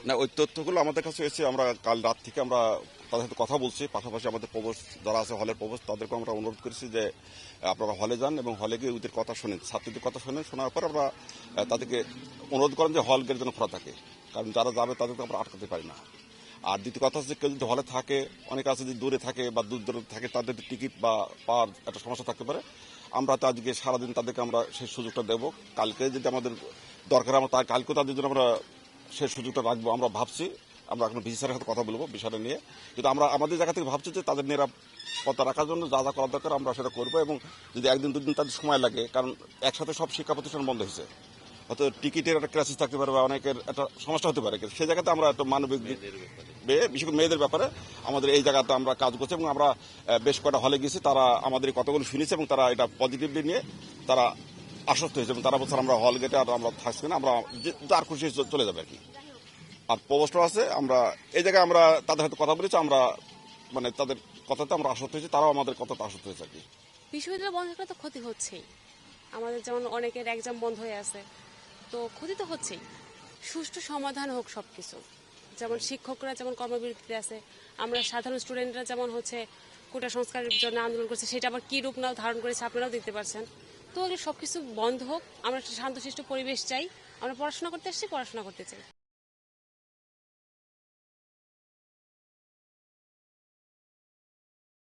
না, ওই তথ্যগুলো আমাদের কাছে এসে আমরা কাল রাত থেকে আমরা তাদের সাথে কথা বলছি। পাশাপাশি আমাদের প্রবোস যারা আছে, হলের প্রবোস, তাদেরকে আমরা অনুরোধ করেছি যে আপনারা হলে যান এবং হলে গিয়ে ওদের কথা শোনেন, ছাত্রীদের কথা শোনেন। শোনার পর আমরা তাদেরকে অনুরোধ করেন যে হল গেট যেন খোলা থাকে, কারণ যারা যাবে তাদেরকে আমরা আটকাতে পারি না। আর দ্বিতীয় কথা হচ্ছে, কেউ যদি হলে থাকে, অনেকে আছে যদি দূরে থাকে বা দূর দূরে থাকে, তাদের টিকিট বা পাওয়ার একটা সমস্যা থাকতে পারে। আমরা তো আজকে সারাদিন তাদেরকে আমরা সেই সুযোগটা দেব। কালকে যদি আমাদের দরকার, আমরা কালকেও তাদের জন্য আমরা সেই সুযোগটা রাখবো। আমরা ভাবছি, আমরা এখন ভিসি স্যারের সাথে কথা বলবো বিষয়টা নিয়ে। কিন্তু আমরা আমাদের জায়গা থেকে ভাবছি যে তাদের নিরাপত্তা রাখার জন্য যা যা করা দরকার আমরা সেটা করবো। এবং যদি একদিন দুদিন তাদের সময় লাগে, কারণ একসাথে সব শিক্ষা প্রতিষ্ঠান বন্ধ হয়েছে, হয়তো টিকিটের একটা ক্রাইসিস থাকতে পারে বা অনেকের একটা সমস্যা হতে পারে, সেই জায়গাতে আমরা একটা মানবিক বিশেষ করে মেয়েদের ব্যাপারে আমাদের এই জায়গাতে আমরা কাজ করছি। এবং আমরা বেশ কয়েকটা হলে গেছি, তারা আমাদের কথাগুলো শুনেছে এবং তারা এটা পজিটিভলি নিয়ে তারা আশ্বস্ত হয়েছে এবং তারা বলছে আমরা হল গেটে আর আমরা থাকছি না, আমরা যার খুশি চলে যাবে আর কি। আর প্রবোস্টর আছে, আমরা এই জায়গায় আমরা তাদের সাথে কথা বলেছি, আমরা মানে তাদের কথাতে আমরা আশ্বস্ত হয়েছি, তারাও আমাদের কথাতে আশ্বস্ত হয়েছে আর কি। বিশ্ববিদ্যালয় বন্ধ করে তো ক্ষতি হচ্ছেই, আমাদের যেমন অনেকের এক্সাম বন্ধ হয়ে আছে, তো ক্ষতি তো হচ্ছেই। সুষ্ঠু সমাধান হোক সবকিছু, যেমন শিক্ষকরা যেমন কর্মবিরতিতে আছে, আমরা সাধারণ স্টুডেন্টরা যেমন কোটা সংস্কারের জন্য আন্দোলন করছে, সেটা আবার কি রূপ নাও ধারণ করেছে আপনারাও দেখতে পাচ্ছেন। তো সবকিছু বন্ধ হোক, আমরা একটা শান্তশিষ্ট পরিবেশ চাই, আমরা পড়াশোনা করতে আসছি, পড়াশোনা করতে চাই।